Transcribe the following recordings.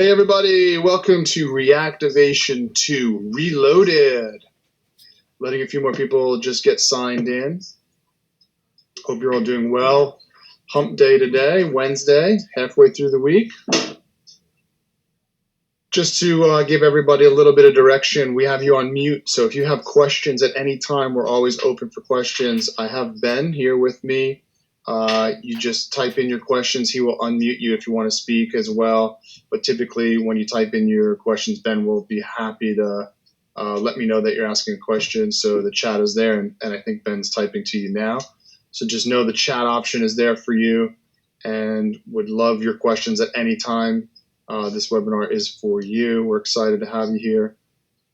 Hey everybody, welcome to Reactivation2 Reloaded. Letting a few more people just get signed in. Hope you're all doing well. Hump day today, Wednesday, halfway through the week. Just to give everybody a little bit of direction, we have you on mute, so if you have questions at any time, we're always open for questions. I have Ben here with me. You just type in your questions. He will unmute you if you want to speak as well. But typically when you type in your questions, Ben will be happy to let me know that you're asking a question. So the chat is there, and I think Ben's typing to you now. So just know the chat option is there for you, and would love your questions at any time. This webinar is for you. We're excited to have you here.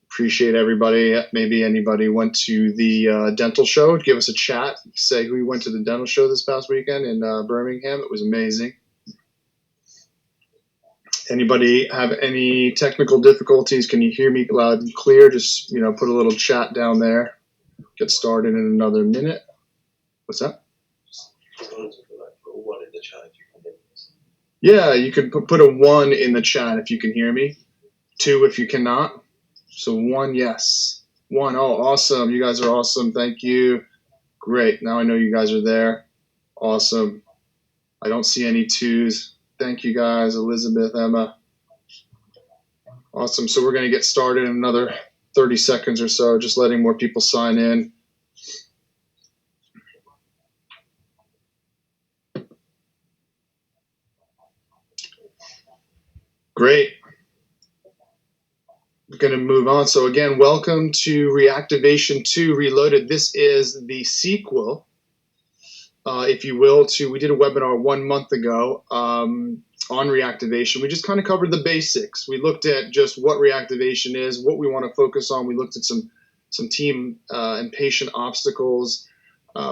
Appreciate everybody. Maybe anybody went to the dental show. Give us a chat. Say who you went to the dental show this past weekend in Birmingham. It was amazing. Anybody have any technical difficulties? Can you hear me loud and clear? Just put a little chat down there. Get started in another minute. What's that? Yeah, you could put a 1 in the chat if you can hear me. 2 if you cannot. So 1, yes. 1, oh, awesome. You guys are awesome. Thank you. Great. Now I know you guys are there. Awesome. I don't see any 2s. Thank you guys, Elizabeth, Emma. Awesome. So we're going to get started in another 30 seconds or so, just letting more people sign in. Great. We're going to move on. So again, welcome to Reactivation2 Reloaded. This is the sequel, if you will, to, we did a webinar 1 month ago on reactivation. We just kind of covered the basics. We looked at just what reactivation is, what we want to focus on. We looked at some team and patient obstacles.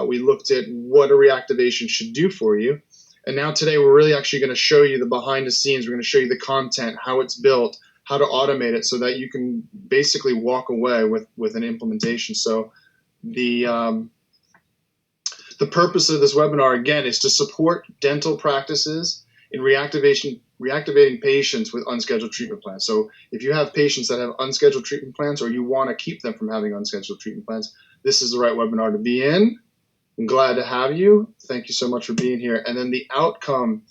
We looked at what a reactivation should do for you. And now today we're really actually going to show you the behind the scenes. We're going to show you the content, how it's built, how to automate it so that you can basically walk away with an implementation. So the purpose of this webinar, again, is to support dental practices in reactivating patients with unscheduled treatment plans. So if you have patients that have unscheduled treatment plans, or you want to keep them from having unscheduled treatment plans, this is the right webinar to be in. I'm glad to have you. Thank you so much for being here. And then the outcome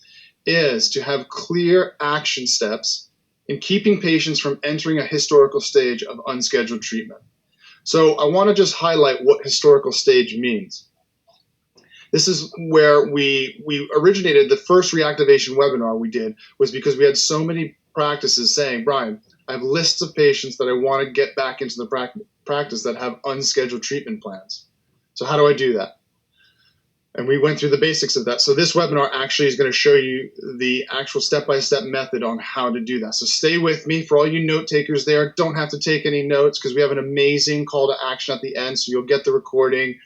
is to have clear action steps in keeping patients from entering a historical stage of unscheduled treatment. So I want to just highlight what historical stage means. This is where we originated. The first reactivation webinar we did was because we had so many practices saying, Brian, I have lists of patients that I want to get back into the practice that have unscheduled treatment plans. So how do I do that? And we went through the basics of that. So this webinar actually is going to show you the actual step-by-step method on how to do that. So stay with me. For all you note takers there, don't have to take any notes because we have an amazing call to action at the end. So you'll get the recording.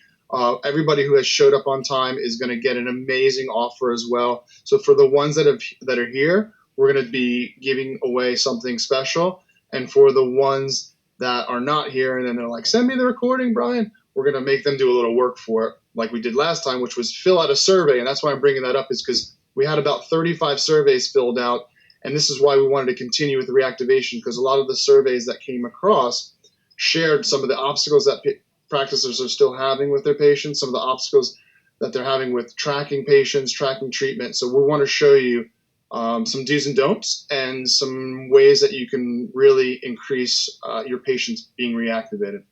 Everybody who has showed up on time is going to get an amazing offer as well. So for the ones that are here, we're going to be giving away something special. And for the ones that are not here and then they're like, send me the recording, Brian, we're going to make them do a little work for it, like we did last time, which was fill out a survey. And that's why I'm bringing that up, is because we had about 35 surveys filled out. And this is why we wanted to continue with the reactivation, because a lot of the surveys that came across shared some of the obstacles that practitioners are still having with their patients, some of the obstacles that they're having with tracking patients, tracking treatment. So we want to show you some do's and don'ts and some ways that you can really increase your patients being reactivated.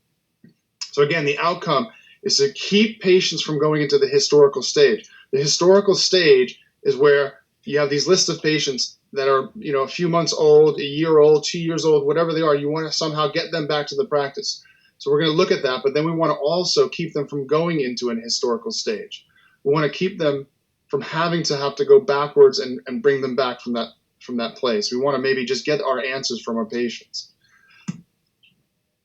So again, the outcome is to keep patients from going into the historical stage. The historical stage is where you have these lists of patients that are, a few months old, a year old, 2 years old, whatever they are. You want to somehow get them back to the practice. So we're going to look at that, but then we want to also keep them from going into an historical stage. We want to keep them from having to go backwards and bring them back from that place. We want to maybe just get our answers from our patients.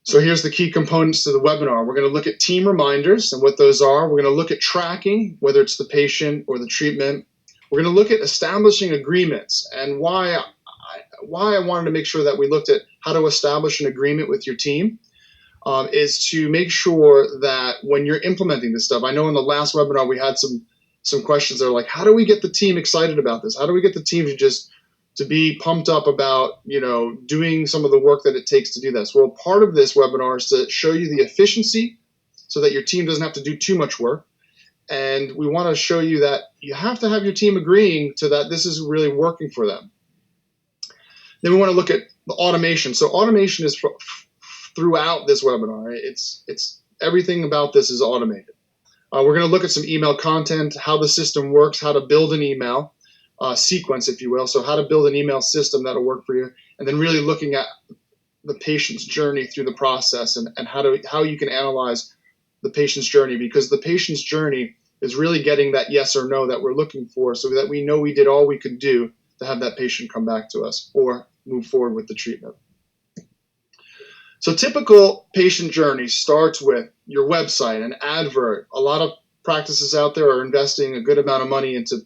So here's the key components to the webinar. We're going to look at team reminders and what those are. We're going to look at tracking, whether it's the patient or the treatment. We're going to look at establishing agreements, and why I wanted to make sure that we looked at how to establish an agreement with your team is to make sure that when you're implementing this stuff. I know in the last webinar we had some questions that are like, how do we get the team excited about this? How do we get the team to just to be pumped up about, doing some of the work that it takes to do this. Well, part of this webinar is to show you the efficiency so that your team doesn't have to do too much work. And we want to show you that you have to have your team agreeing to that this is really working for them. Then we want to look at the automation. So automation is throughout this webinar. It's everything about this is automated. We're going to look at some email content, how the system works, how to build an email sequence, if you will. So how to build an email system that'll work for you, and then really looking at the patient's journey through the process and how you can analyze the patient's journey, because the patient's journey is really getting that yes or no that we're looking for, so that we know we did all we could do to have that patient come back to us or move forward with the treatment. So typical patient journey starts with your website, an advert. A lot of practices out there are investing a good amount of money into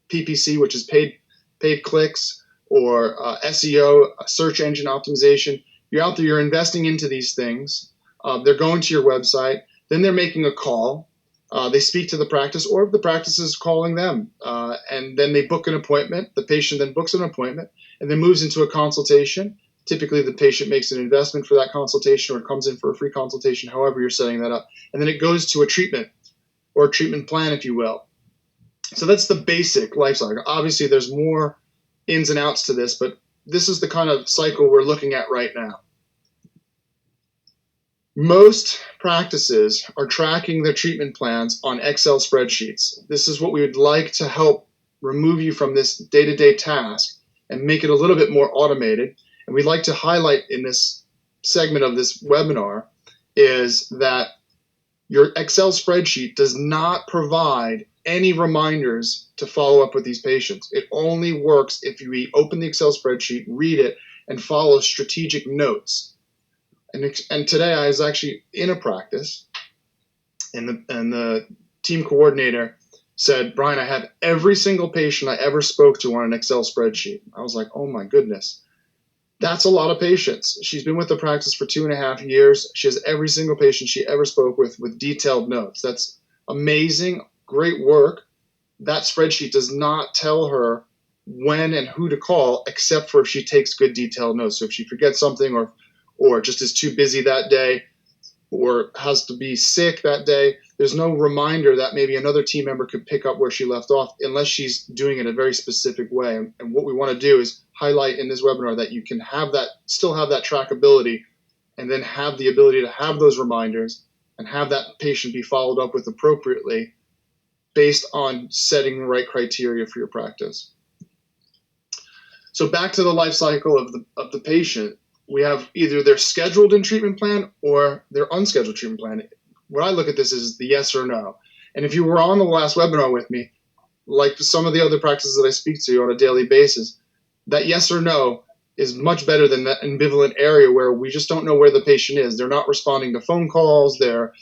PPC, which is paid clicks, or SEO, search engine optimization. You're out there, you're investing into these things. They're going to your website. Then they're making a call. They speak to the practice, or the practice is calling them. And then they book an appointment. The patient then books an appointment and then moves into a consultation. Typically, the patient makes an investment for that consultation or comes in for a free consultation, however you're setting that up. And then it goes to a treatment or a treatment plan, if you will. So that's the basic life cycle. Obviously, there's more ins and outs to this, but this is the kind of cycle we're looking at right now. Most practices are tracking their treatment plans on Excel spreadsheets. This is what we would like to help remove you from this day-to-day task and make it a little bit more automated. And we'd like to highlight in this segment of this webinar is that your Excel spreadsheet does not provide any reminders to follow up with these patients. It only works if you open the Excel spreadsheet, read it, and follow strategic notes. And today I was actually in a practice, and the team coordinator said, "Brian, I have every single patient I ever spoke to on an Excel spreadsheet." I was like, oh my goodness. That's a lot of patients. She's been with the practice for 2.5 years. She has every single patient she ever spoke with detailed notes. That's amazing, great work. That spreadsheet does not tell her when and who to call, except for if she takes good detailed notes. So if she forgets something or just is too busy that day or has to be sick that day, there's no reminder that maybe another team member could pick up where she left off unless she's doing it a very specific way. And what we want to do is highlight in this webinar that you can have that, still have that trackability, and then have the ability to have those reminders and have that patient be followed up with appropriately based on setting the right criteria for your practice. So back to the life cycle of the patient. We have either their scheduled in treatment plan or their unscheduled treatment plan. What I look at this is the yes or no. And if you were on the last webinar with me, like some of the other practices that I speak to on a daily basis, that yes or no is much better than that ambivalent area where we just don't know where the patient is. They're not responding to phone calls. They're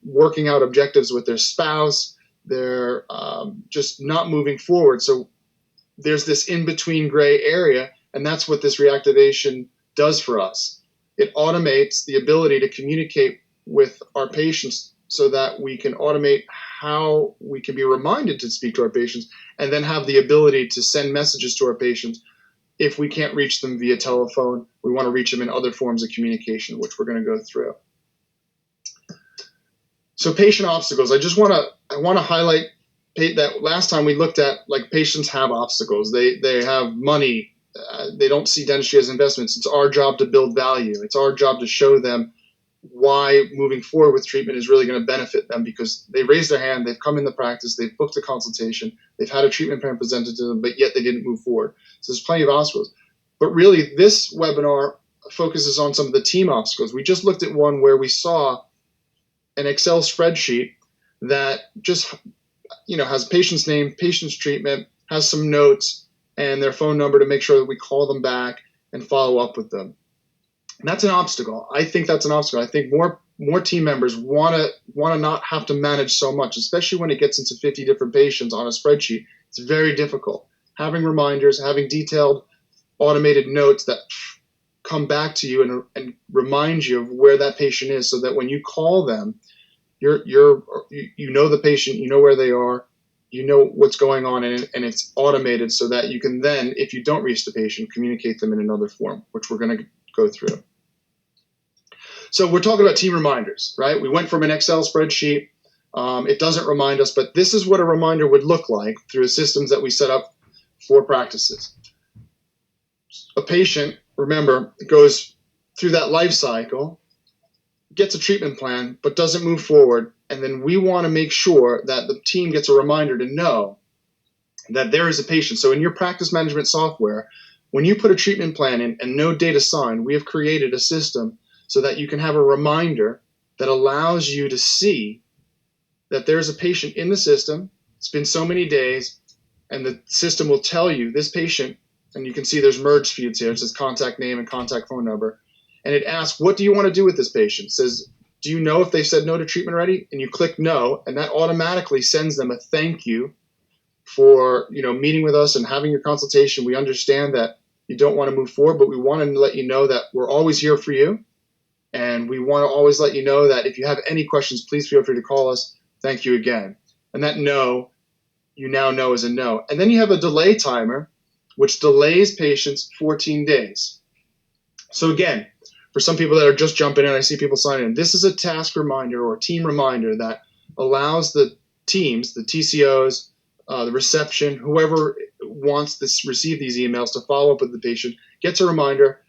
working out objectives with their spouse. They're just not moving forward. So there's this in-between gray area, and that's what this reactivation does for us. It automates the ability to communicate with our patients so that we can automate how we can be reminded to speak to our patients, and then have the ability to send messages to our patients. If we can't reach them via telephone, we want to reach them in other forms of communication, which we're going to go through. So patient obstacles. I want to highlight that last time we looked at, like, patients have obstacles. They have money. They don't see dentistry as investments. It's our job to build value. It's our job to show them why moving forward with treatment is really going to benefit them, because they raised their hand, they've come in the practice, they've booked a consultation, they've had a treatment plan presented to them, but yet they didn't move forward. So there's plenty of obstacles. But really, this webinar focuses on some of the team obstacles. We just looked at one where we saw an Excel spreadsheet that just, has patient's name, patient's treatment, has some notes, and their phone number to make sure that we call them back and follow up with them. And that's an obstacle. I think that's an obstacle. I think more team members want to not have to manage so much, especially when it gets into 50 different patients on a spreadsheet. It's very difficult. Having reminders, having detailed automated notes that come back to you and remind you of where that patient is, so that when you call them, you know the patient, you know where they are, you know what's going on, and it's automated so that you can then, if you don't reach the patient, communicate them in another form, which we're going to go through. So we're talking about team reminders, right? We went from an Excel spreadsheet. It doesn't remind us, but this is what a reminder would look like through the systems that we set up for practices. A patient, remember, goes through that life cycle, gets a treatment plan, but doesn't move forward. And then we want to make sure that the team gets a reminder to know that there is a patient. So in your practice management software, when you put a treatment plan in and no date assigned, we have created a system so that you can have a reminder that allows you to see that there's a patient in the system. It's been so many days, and the system will tell you this patient, and you can see there's merged fields here. It says contact name and contact phone number. And it asks, what do you want to do with this patient? It says, do you know if they said no to treatment already? And you click no, and that automatically sends them a thank you for meeting with us and having your consultation. We understand that you don't want to move forward, but we want to let you know that we're always here for you. And we want to always let you know that if you have any questions, please feel free to call us. Thank you again. And that no, you now know is a no. And then you have a delay timer, which delays patients 14 days. So again, for some people that are just jumping in, I see people signing in. This is a task reminder or team reminder that allows the teams, the TCOs, the reception, whoever wants to receive these emails to follow up with the patient, gets a reminder,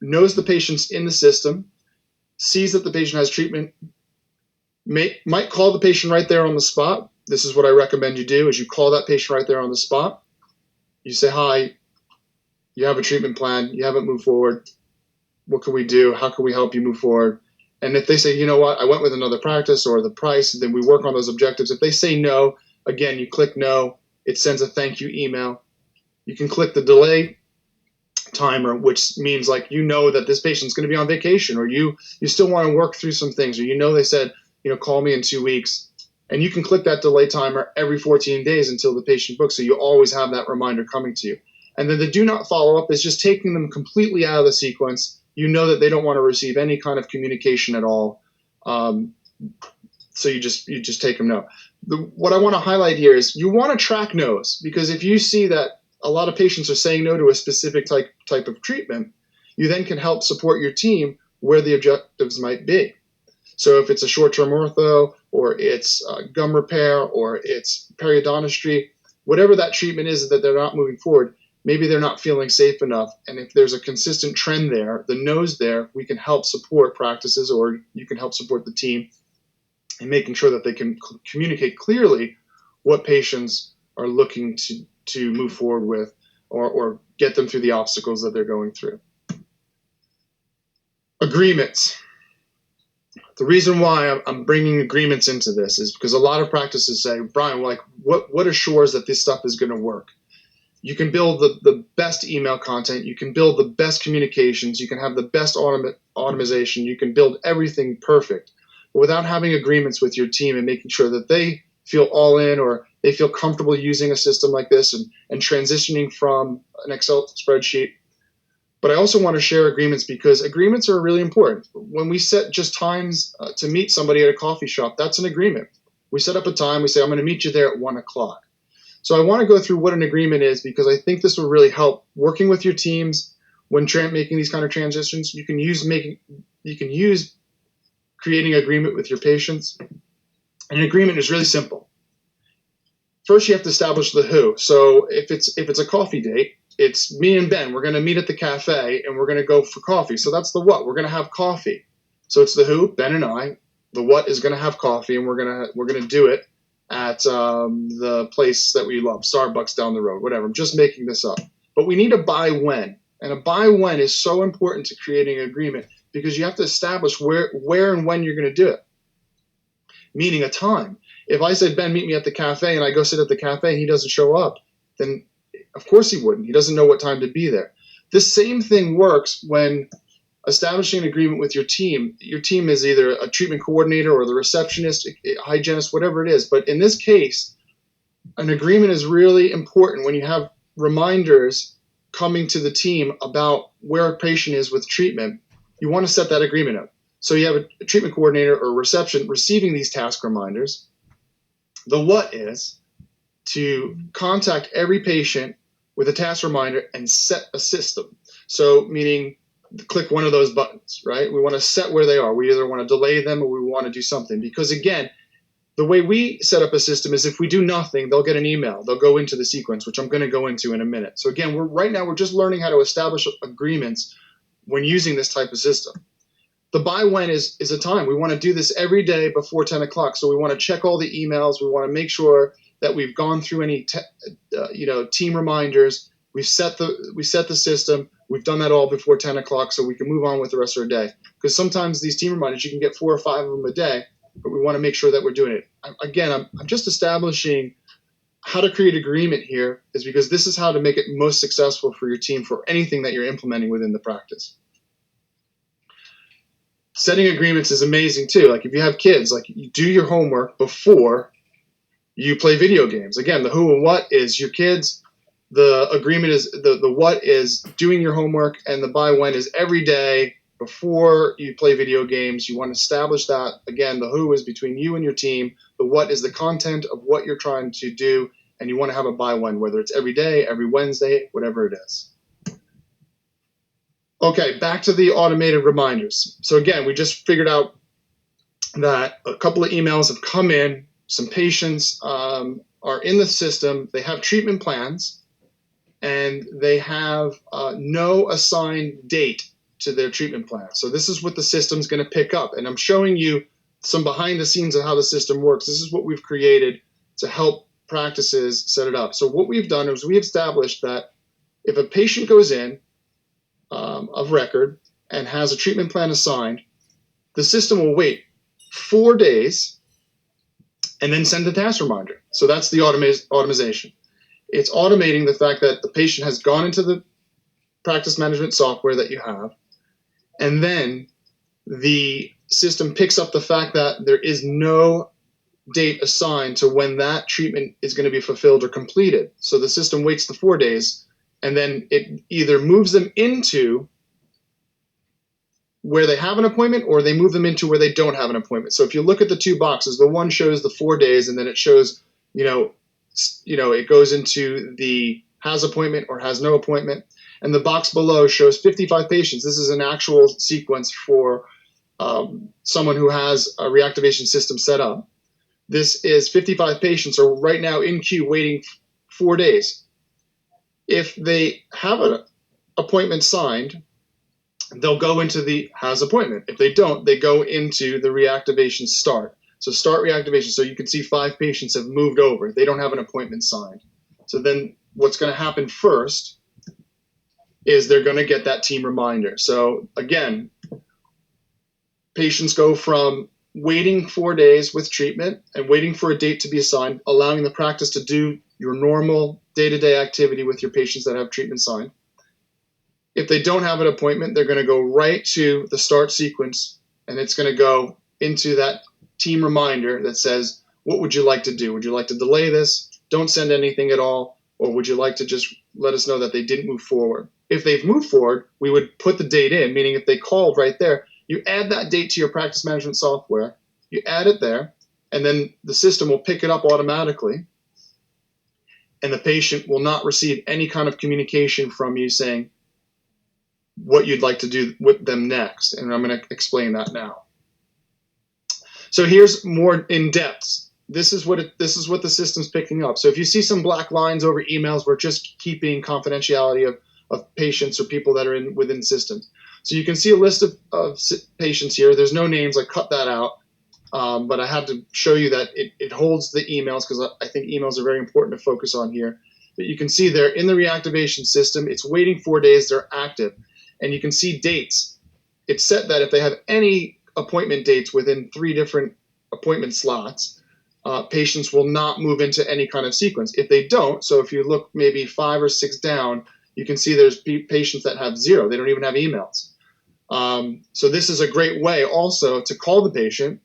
knows the patient's in the system, sees that the patient has treatment, might call the patient right there on the spot. This is what I recommend you do, is you call that patient right there on the spot. You say, hi, you have a treatment plan, you haven't moved forward. What can we do? How can we help you move forward? And if they say, you know what, I went with another practice or the price, then we work on those objectives. If they say no, again, you click no. It sends a thank you email. You can click the delay timer, which means like that this patient's going to be on vacation, or you still want to work through some things, or they said, call me in 2 weeks. And you can click that delay timer every 14 days until the patient books, so you always have that reminder coming to you. And then the do not follow up is just taking them completely out of the sequence. That they don't want to receive any kind of communication at all. So you just take them no. What I want to highlight here is you want to track no's, because if you see that a lot of patients are saying no to a specific type of treatment, you then can help support your team where the objectives might be. So if it's a short-term ortho, or it's gum repair, or it's periodontistry, whatever that treatment is that they're not moving forward, maybe they're not feeling safe enough. And if there's a consistent trend there, the no's there, we can help support practices, or you can help support the team in making sure that they can communicate clearly what patients are looking to move forward with, or get them through the obstacles that they're going through. Agreements. The reason why I'm bringing agreements into this is because a lot of practices say, Brian, what assures that this stuff is going to work? You can build the best email content. You can build the best communications. You can have the best automation. You can build everything perfect. But without having agreements with your team and making sure that they feel all in, or they feel comfortable using a system like this and transitioning from an Excel spreadsheet. But I also want to share agreements, because agreements are really important. When we set just times to meet somebody at a coffee shop, that's an agreement. We set up a time. We say, I'm going to meet you there at 1 o'clock. So I want to go through what an agreement is, because I think this will really help working with your teams when making these kind of transitions. You can use creating an agreement with your patients. And an agreement is really simple. First, you have to establish the who. So if it's a coffee date, it's me and Ben. We're going to meet at the cafe and we're going to go for coffee. So that's the what. We're going to have coffee. So it's the who, Ben and I. The what is going to have coffee, and we're going to do it at the place that we love, Starbucks down the road, whatever. I'm just making this up. But we need a by when. And a by when is so important to creating an agreement, because you have to establish where and when you're going to do it. Meaning a time. If I said, Ben, meet me at the cafe, and I go sit at the cafe and he doesn't show up, then of course he wouldn't. He doesn't know what time to be there. This same thing works when establishing an agreement with your team. Your team is either a treatment coordinator or the receptionist, a hygienist, whatever it is. But in this case, an agreement is really important when you have reminders coming to the team about where a patient is with treatment. You want to set that agreement up. So you have a treatment coordinator or reception receiving these task reminders. The what is, to contact every patient with a task reminder and set a system. So meaning click one of those buttons, right? We want to set where they are. We either want to delay them or we want to do something. Because again, the way we set up a system is if we do nothing, they'll get an email. They'll go into the sequence, which I'm going to go into in a minute. So again, right now we're just learning how to establish agreements when using this type of system. The by when is a time. We want to do this every day before 10 o'clock. So we want to check all the emails. We want to make sure that we've gone through any team reminders. We've set the system. We've done that all before 10 o'clock so we can move on with the rest of our day. Because sometimes these team reminders, you can get 4 or 5 of them a day, but we want to make sure that we're doing it. Again, I'm just establishing how to create agreement here is because this is how to make it most successful for your team for anything that you're implementing within the practice. Setting agreements is amazing too. Like if you have kids, like you do your homework before you play video games. Again, the who and what is your kids. The agreement is the what is doing your homework, and the by when is every day before you play video games. You want to establish that. Again, the who is between you and your team. The what is the content of what you're trying to do, and you want to have a by when, whether it's every day, every Wednesday, whatever it is. Okay, back to the automated reminders. So again, we just figured out that a couple of emails have come in. Some patients are in the system. They have treatment plans, and they have no assigned date to their treatment plan. So this is what the system's going to pick up. And I'm showing you some behind the scenes of how the system works. This is what we've created to help practices set it up. So what we've done is we established that if a patient goes in of record and has a treatment plan assigned, the system will wait 4 days and then send a task reminder. So that's the automation. It's automating the fact that the patient has gone into the practice management software that you have, and then the system picks up the fact that there is no date assigned to when that treatment is going to be fulfilled or completed. So the system waits the 4 days, and then it either moves them into where they have an appointment or they move them into where they don't have an appointment. So if you look at the 2 boxes, the one shows the 4 days, and then it shows, it goes into the has appointment or has no appointment. And the box below shows 55 patients. This is an actual sequence for someone who has a reactivation system set up. This is 55 patients are right now in queue waiting 4 days. If they have an appointment signed, they'll go into the has appointment. If they don't, they go into the reactivation start. So start reactivation. So you can see 5 patients have moved over. They don't have an appointment signed. So then what's going to happen first is they're going to get that team reminder. So again, patients go from waiting 4 days with treatment and waiting for a date to be assigned, allowing the practice to do your normal day-to-day activity with your patients that have treatment signed. If they don't have an appointment, they're going to go right to the start sequence, and it's going to go into that team reminder that says, what would you like to do? Would you like to delay this? Don't send anything at all? Or would you like to just let us know that they didn't move forward? If they've moved forward, we would put the date in, meaning if they called right there, you add that date to your practice management software, you add it there, and then the system will pick it up automatically, and the patient will not receive any kind of communication from you saying what you'd like to do with them next. And I'm going to explain that now. So here's more in depth. This is what the system's picking up. So if you see some black lines over emails, we're just keeping confidentiality of patients or people that are within systems. So you can see a list of patients here. There's no names. I cut that out. But I had to show you that it holds the emails because I think emails are very important to focus on here. But you can see they're in the reactivation system. It's waiting 4 days. They're active. And you can see dates. It's set that if they have any appointment dates within 3 different appointment slots, patients will not move into any kind of sequence. If they don't, so if you look maybe 5 or 6 down, you can see there's patients that have 0. They don't even have emails. So this is a great way also to call the patient,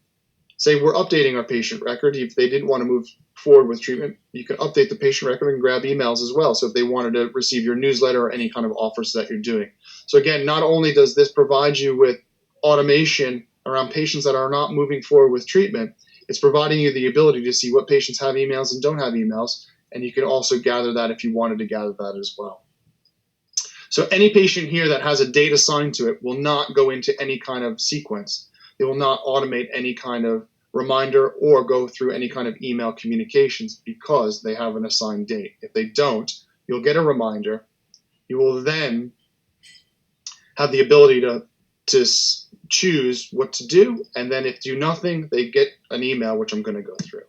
say we're updating our patient record. If they didn't want to move forward with treatment, you can update the patient record and grab emails as well. So if they wanted to receive your newsletter or any kind of offers that you're doing. So again, not only does this provide you with automation around patients that are not moving forward with treatment, it's providing you the ability to see what patients have emails and don't have emails, and you can also gather that if you wanted to gather that as well. So any patient here that has a date assigned to it will not go into any kind of sequence. They will not automate any kind of reminder or go through any kind of email communications because they have an assigned date. If they don't, you'll get a reminder. You will then have the ability to choose what to do, and then if do nothing, they get an email, which I'm going to go through.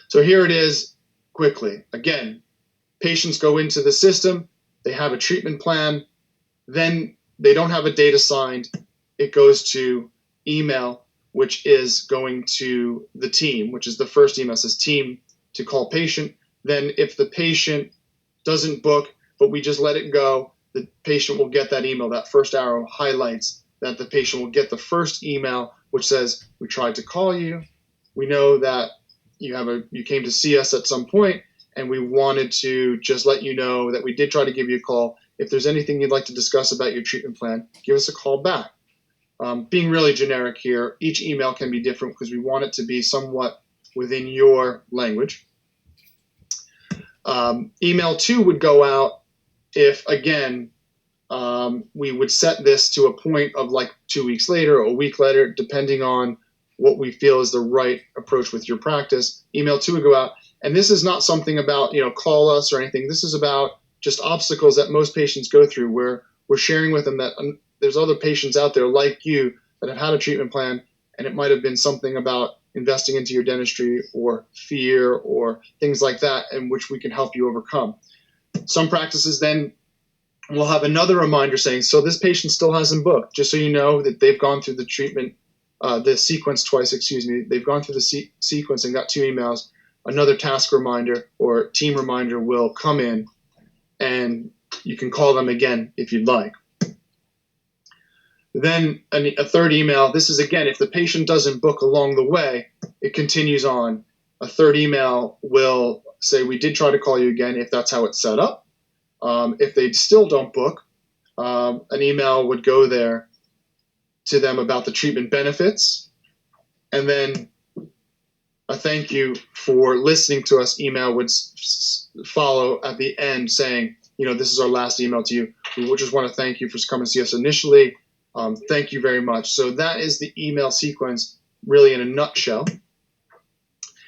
So here it is quickly. Again, patients go into the system, they have a treatment plan, then they don't have a date assigned. It goes to email, which is going to the team, which is the first email. It says team to call patient. Then if the patient doesn't book, but we just let it go, the patient will get that email. That first arrow highlights that the patient will get the first email, which says, we tried to call you. We know that you came to see us at some point, and we wanted to just let you know that we did try to give you a call. If there's anything you'd like to discuss about your treatment plan, give us a call back. Being really generic here, each email can be different because we want it to be somewhat within your language. Email 2 would go out if, again, we would set this to a point of like 2 weeks later or a week later, depending on what we feel is the right approach with your practice. Email 2 would go out. And this is not something about, call us or anything. This is about just obstacles that most patients go through, where we're sharing with them that there's other patients out there like you that have had a treatment plan, and it might have been something about investing into your dentistry or fear or things like that, in which we can help you overcome. Some practices then will have another reminder saying, so this patient still hasn't booked, just so you know that they've gone through the treatment, the sequence twice, they've gone through the sequence and got 2 emails. Another task reminder or team reminder will come in, and you can call them again if you'd like. Then a third email, this is again, if the patient doesn't book along the way, it continues on. A third email will say, we did try to call you again, if that's how it's set up. If they still don't book, an email would go there to them about the treatment benefits. And then a thank you for listening to us email would follow at the end saying, this is our last email to you. We just want to thank you for coming to see us initially. Thank you very much. So that is the email sequence really in a nutshell.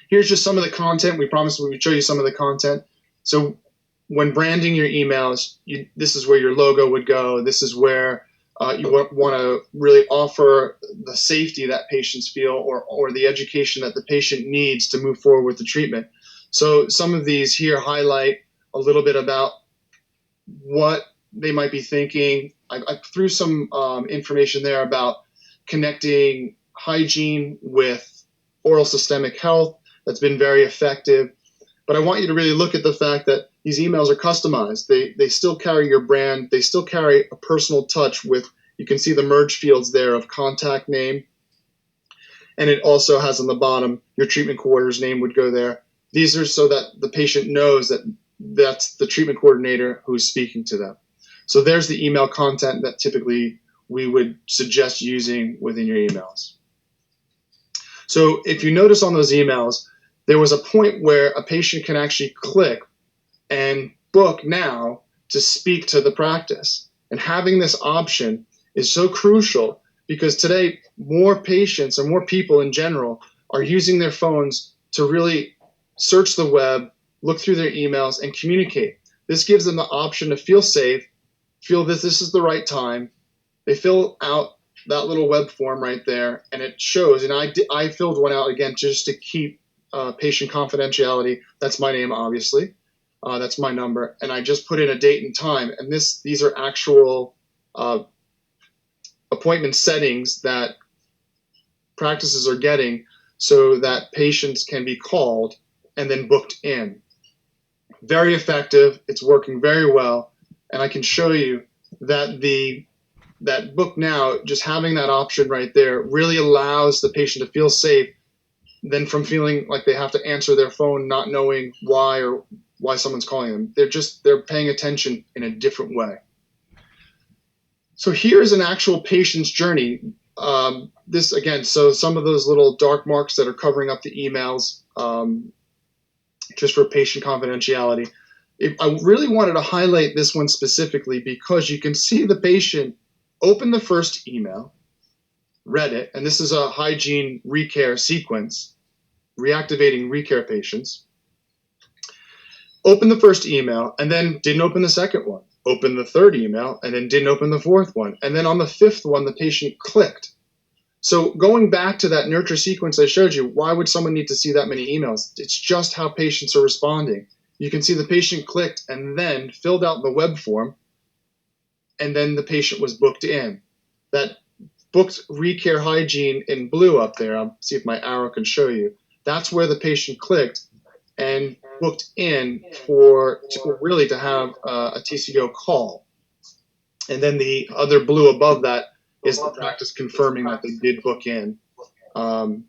Here's just some of the content. We promised we would show you some of the content. So when branding your emails, this is where your logo would go. This is where you want to really offer the safety that patients feel or the education that the patient needs to move forward with the treatment. So some of these here highlight a little bit about what they might be thinking. I threw some information there about connecting hygiene with oral systemic health. That's been very effective. But I want you to really look at the fact that these emails are customized. They still carry your brand. They still carry a personal touch with, you can see the merge fields there of contact name. And it also has on the bottom, your treatment coordinator's name would go there. These are so that the patient knows that that's the treatment coordinator who's speaking to them. So there's the email content that typically we would suggest using within your emails. So if you notice on those emails, there was a point where a patient can actually click and book now to speak to the practice. And having this option is so crucial because today more patients and more people in general are using their phones to really search the web, look through their emails, and communicate. This gives them the option to feel safe, feel that this is the right time. They fill out that little web form right there, and it shows. And I filled one out again just to keep patient confidentiality. That's my name, obviously. That's my number, and I just put in a date and time. And these are actual appointment settings that practices are getting so that patients can be called and then booked in. Very effective. It's working very well, and I can show you that that book now, just having that option right there, really allows the patient to feel safe than from feeling like they have to answer their phone, not knowing why someone's calling them. They're paying attention in a different way. So here's an actual patient's journey. This again, so some of those little dark marks that are covering up the emails, just for patient confidentiality. I really wanted to highlight this one specifically because you can see the patient open the first email, read it, and this is a hygiene recare sequence, reactivating recare patients. Open the first email and then didn't open the second one. Open the third email and then didn't open the fourth one. And then on the fifth one, the patient clicked. So going back to that nurture sequence I showed you, why would someone need to see that many emails? It's just how patients are responding. You can see the patient clicked and then filled out the web form, and then the patient was booked in. That booked recare hygiene in blue up there, I'll see if my arrow can show you. That's where the patient clicked and booked in to have a TCO call. And then the other blue above that is the practice confirming that they did book in and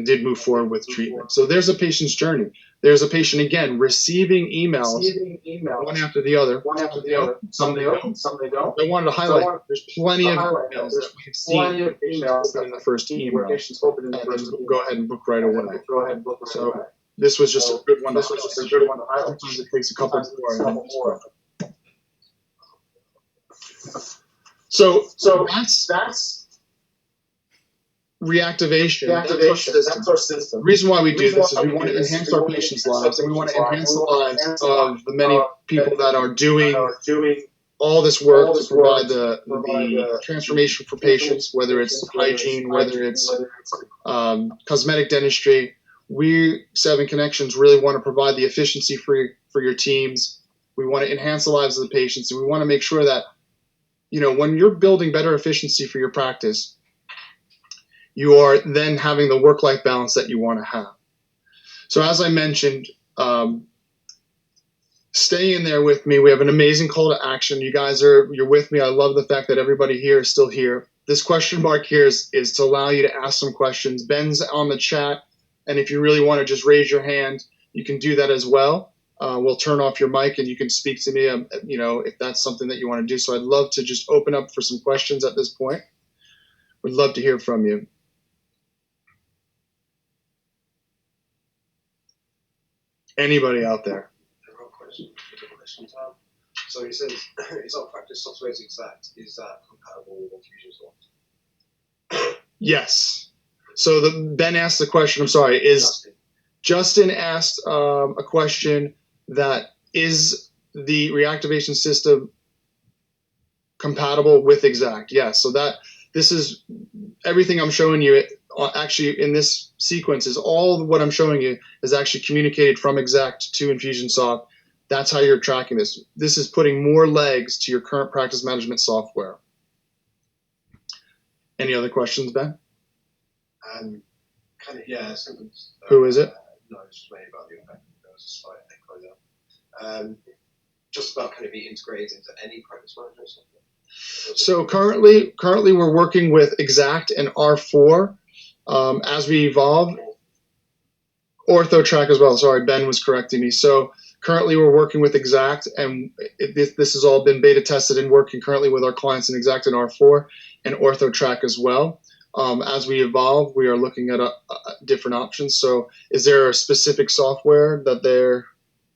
did move forward with treatment. So there's a patient's journey. There's a patient, again, receiving emails one after the other. Some they don't. I wanted to highlight there's plenty of emails that we've seen open in the first email. And go ahead and book right away. So this was just a good one to highlight. Sometimes it takes a couple more. So that's reactivation. That's our system. The reason why we do this is we want to enhance our patients' lives, and we want to enhance the lives of the many people that are doing all this work to provide the transformation for patients, whether it's hygiene, whether it's cosmetic dentistry. We, Seven Connections, really want to provide the efficiency for your teams. We want to enhance the lives of the patients, and we want to make sure that, when you're building better efficiency for your practice, you are then having the work-life balance that you want to have. So as I mentioned, stay in there with me. We have an amazing call to action. You're with me. I love the fact that everybody here is still here. This question mark here is to allow you to ask some questions. Ben's on the chat, and if you really want to just raise your hand, you can do that as well. We'll turn off your mic and you can speak to me, if that's something that you want to do. So I'd love to just open up for some questions at this point. Would love to hear from you. Anybody out there? So he says, is our practice software exact? Is that compatible with Infusionsoft? Yes. So Ben asked the question, I'm sorry, Justin asked a question that is the reactivation system compatible with Exact? Yes. So this is everything I'm showing you. Actually, in this sequence is all what I'm showing you is actually communicated from Exact to Infusionsoft. That's how you're tracking this. This is putting more legs to your current practice management software. Any other questions, Ben? Yeah. Who is it? No, it's just mainly about the effect. There was a slight echo there. Just about can it be integrated into any practice management software? So currently we're working with Exact and R4. As we evolve, OrthoTrack as well. Sorry, Ben was correcting me. So currently we're working with Exact, and this has all been beta tested and working currently with our clients in Exact and R4 and OrthoTrack as well. As we evolve, we are looking at different options. So is there a specific software that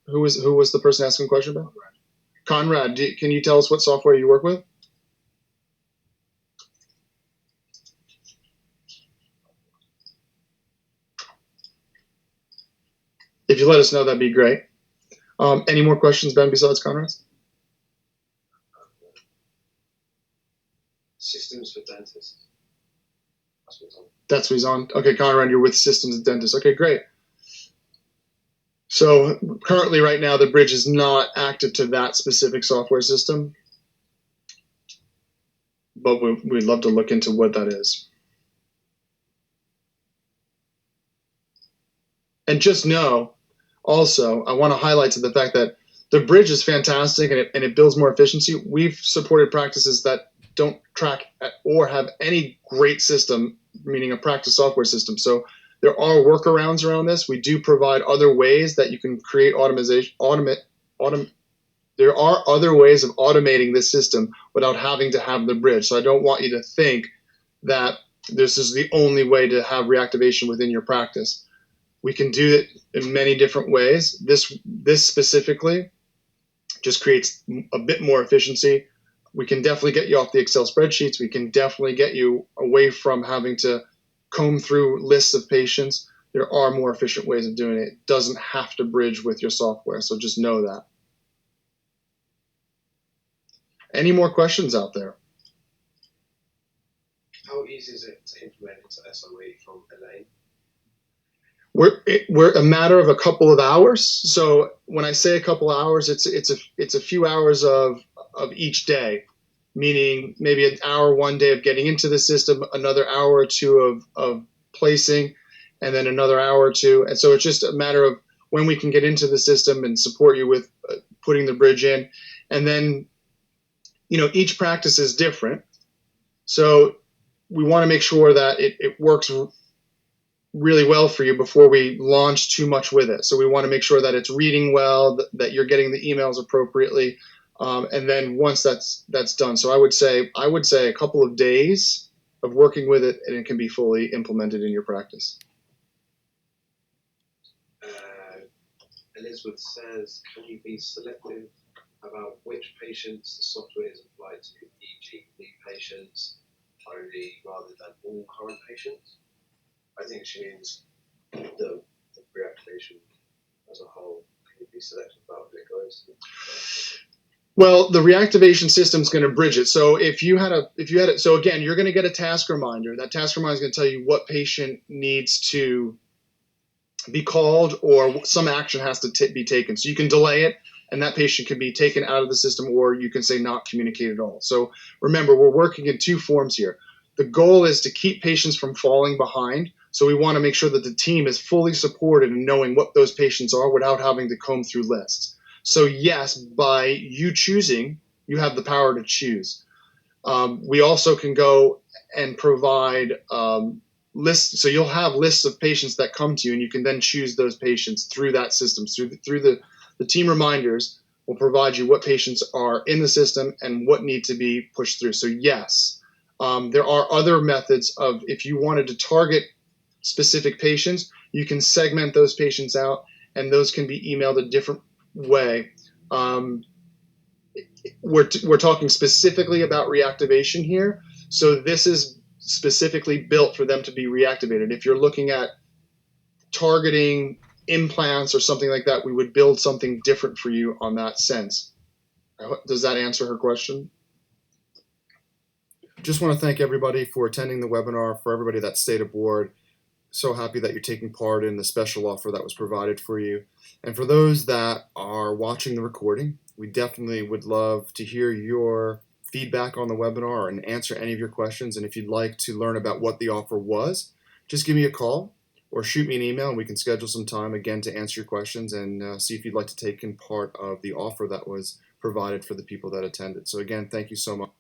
who was the person asking the question about? Conrad, can you tell us what software you work with? If you let us know, that'd be great. Any more questions, Ben, besides Conrad's? Systems for dentists. That's what he's on. Okay, Conrad, you're with Systems of Dentists. Okay, great. So currently, right now, the bridge is not active to that specific software system, but we'd love to look into what that is. And just know, also, I want to highlight to the fact that the bridge is fantastic and it builds more efficiency. We've supported practices that don't track or have any great system, meaning a practice software system. So there are workarounds around this. We do provide other ways that you can create there are other ways of automating this system without having to have the bridge. So I don't want you to think that this is the only way to have reactivation within your practice. We can do it in many different ways. This specifically just creates a bit more efficiency. We can definitely get you off the Excel spreadsheets. We can definitely get you away from having to comb through lists of patients. There are more efficient ways of doing it. It doesn't have to bridge with your software, so just know that. Any more questions out there? How easy is it to implement into SOE from Elaine? We're a matter of a couple of hours. So when I say a couple of hours, it's a few hours of each day, meaning maybe an hour one day of getting into the system, another hour or two of placing, and then another hour or two. And so it's just a matter of when we can get into the system and support you with putting the bridge in. And then, each practice is different. So we want to make sure that it works really well for you before we launch too much with it. So we want to make sure that it's reading well, that you're getting the emails appropriately, and then once that's done. So I would say a couple of days of working with it, and it can be fully implemented in your practice. Elizabeth says, can you be selective about which patients the software is applied to, e.g. new patients only rather than all current patients? I think she means the reactivation as a whole. Can you be selective about who it goes to? Well, the reactivation system is going to bridge it. So if you had it, so again, you're going to get a task reminder. That task reminder is going to tell you what patient needs to be called or some action has to be taken. So you can delay it, and that patient can be taken out of the system, or you can say not communicate at all. So remember, we're working in two forms here. The goal is to keep patients from falling behind. So we want to make sure that the team is fully supported in knowing what those patients are without having to comb through lists. So yes, by you choosing, you have the power to choose. We also can go and provide lists. So you'll have lists of patients that come to you, and you can then choose those patients through that system. Through the team reminders will provide you what patients are in the system and what need to be pushed through. So yes, there are other methods of, if you wanted to target specific patients, you can segment those patients out, and those can be emailed a different way. We're talking specifically about reactivation here. So this is specifically built for them to be reactivated. If you're looking at targeting implants or something like that, we would build something different for you on that sense. Does that answer her question? Just want to thank everybody for attending the webinar, for everybody that stayed aboard. So happy that you're taking part in the special offer that was provided for you. And for those that are watching the recording, we definitely would love to hear your feedback on the webinar and answer any of your questions. And if you'd like to learn about what the offer was, just give me a call or shoot me an email, and we can schedule some time again to answer your questions and see if you'd like to take in part of the offer that was provided for the people that attended. So again, thank you so much.